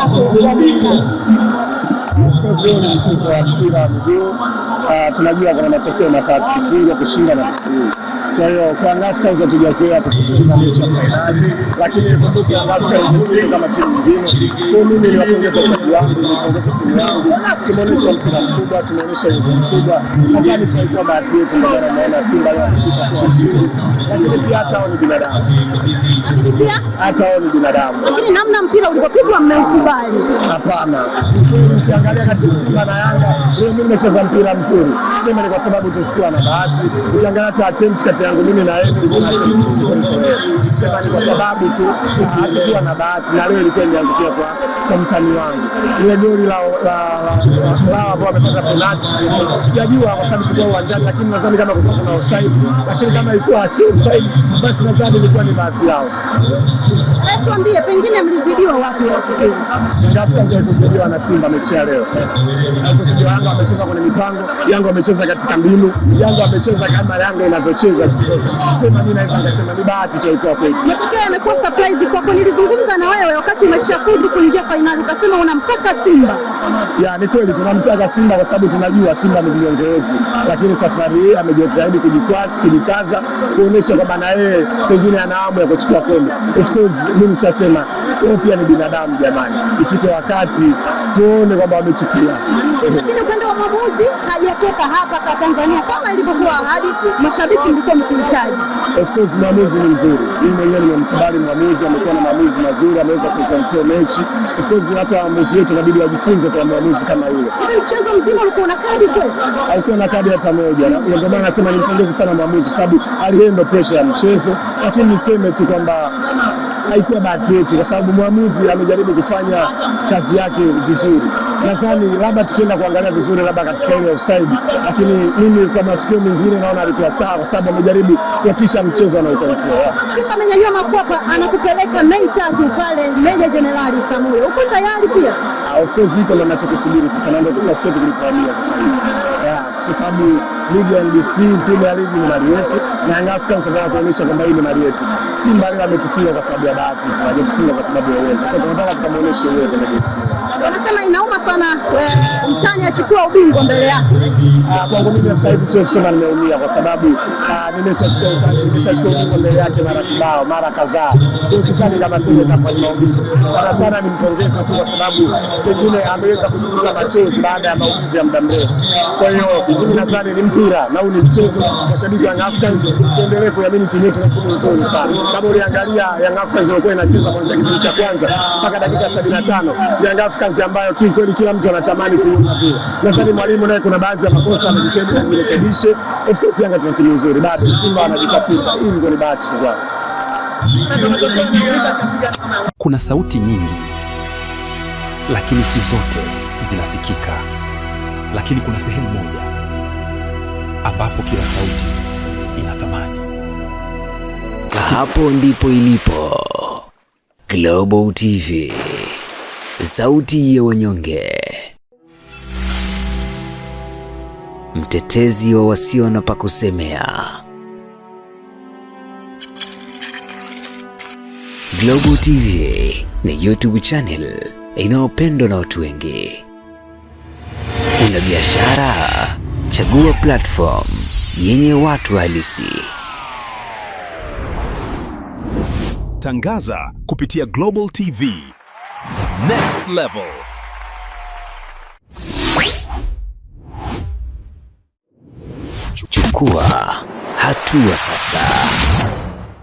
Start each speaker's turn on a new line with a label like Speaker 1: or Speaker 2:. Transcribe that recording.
Speaker 1: Mchezo wa mpira wa miguu tunajua kuna matokeo matatu: kufungwa, kushinda na kusuluhu. Kwa hiyo kwa Yanga Africans hatujazoea kucheza mechi ya fainali, lakini kumbuka Yanga Africans ni kama timu nyingine. Kwa mimi niwapongeza wachezaji wangu, niwapongeza timu yangu, tumeonyesha mpira mkubwa, tumeonyesha uwezo mkubwa. Nadhani tulikuwa bahati yetu, ndio maana naona Simba leo amefika kwa ushindi, lakini pia hata wao ni binadamu, hata wao ni binadamu.
Speaker 2: Lakini namna mpira ulipopigwa mmeukubali?
Speaker 1: Hapana, ukiangalia kati ya Simba na Yanga, leo mimi nimecheza mpira mzuri, sema ni kwa sababu tusikuwa na bahati. Ukiangalia hata attempt kati yangu mimi na yeye, sema ni kwa sababu tu hatukuwa na bahati, na leo ilikuwa imeangukia kwa mtani wangu. Ile goli la ambao wamepata penalti sijajua kwa sababu tulikuwa uwanjani, lakini nadhani kama kulikuwa kuna offside, lakini kama ilikuwa sio offside basi nadhani ilikuwa ni bahati yao.
Speaker 2: Tuambie pengine mlizidiwa wapi wafikiri?
Speaker 1: Yanga Africans walizidiwa na Simba mechi ya leo. Kuzidiwa, Yanga wamecheza kwenye mipango, Yanga wamecheza katika mbinu, Yanga wamecheza kama Yanga inavyocheza. Sema mimi naweza ngasema ni bahati tu ilikuwa kwetu.
Speaker 2: Matokeo yamekuwa surprise kwako. Nilizungumza na wewe wakati umeshafuzu kuingia finali, ukasema unamtaka Simba.
Speaker 1: Ya ni kweli tunamtaka Simba kwa sababu tunajua Simba ni mnyonge wetu, lakini safari hii amejitahidi kujikaza kuonesha kwamba na yeye pengine ana hamu ya kuchukua kombe. Of course mimi nishasema wao pia ni binadamu jamani, ifike wakati tuone kwamba wamechukua.
Speaker 2: Lakini upande wa mwamuzi hajatoka hapa kwa Tanzania kama ilivyokuwa ahadi, mashabiki mlikuwa mkihitaji.
Speaker 1: Of course mwamuzi ni mzuri, mimi mwenyewe nimemkubali mwamuzi, amekuwa na maamuzi mazuri, ameweza kucontrol mechi. Of course hata waamuzi wetu inabidi wajifunze kwa mwamuzi kama yule.
Speaker 2: Hivi mchezo mzima ulikuwa na kadi kweli?
Speaker 1: Alikuwa na kadi hata moja, ndio maana nasema nimpongeze sana mwamuzi kwa sababu alihandle pressure ya mchezo, lakini niseme tu kwamba haikuwa bahati yetu kwa sababu mwamuzi amejaribu kufanya kazi yake vizuri. Nadhani labda tukienda kuangalia vizuri labda katika ile offside, lakini mimi kwa matukio mengine naona alikuwa sawa kwa sababu amejaribu kuhakikisha mchezo anaokontrol.
Speaker 2: Simba amenyanyua makwapa, anakupeleka Mei 3 pale Meja Jenerali Samuel. Uko tayari pia?
Speaker 1: Of course niko na ninachokisubiri sasa, na ndio sasa tulipoamia sasa hivi. Kwa sababu ligi ya NBC Premier League ni mali yetu na Yanga Africans tunataka kuonyesha kwamba hii ni mali yetu. Simba leo ametufunga kwa sababu ya bahati, hajatufunga kwa sababu ya uwezo. Kwa tunataka tukamuoneshe uwezo kabisa.
Speaker 2: Wanasema inauma sana mtani achukua ubingwa mbele yake.
Speaker 1: Kwangu mimi sasa hivi sio sema nimeumia kwa sababu nimeshachukua ubingwa mbele yake mara kibao, mara kadhaa. Kwa sidhani kama timu itafanya maumivu. Sana nimpongeze kwa sababu pengine ameweza kuzuia machozi baada ya maumivu ya muda mrefu. Kwa hiyo mimi nadhani ni mpira na huu ni mchezo. Mashabiki wa Yanga Africans tuendelee kuamini timu yetu na timu nzuri sana. Kama uliangalia Yanga Africans walikuwa inacheza kuanzia kipindi cha kwanza mpaka dakika 75. Yanga Africans ambayo kweli kila mtu anatamani kuona vile. Nadhani mwalimu naye kuna baadhi ya makosa amejitahidi kurekebisha. Of course Yanga tuna timu nzuri bado, Simba anajitafuta. Hii ndio ni bahati kwa.
Speaker 3: Kuna sauti nyingi lakini si zote zinasikika. Lakini kuna sehemu moja ambapo kila sauti ina thamani.
Speaker 4: Hapo ndipo ilipo Global TV, sauti ya wanyonge, mtetezi wa wasio na pa kusemea. Global TV ni YouTube channel inayopendwa na watu wengi. Una biashara? Chagua platform yenye watu halisi.
Speaker 3: Tangaza kupitia Global TV. Next level.
Speaker 4: Chukua hatua sasa.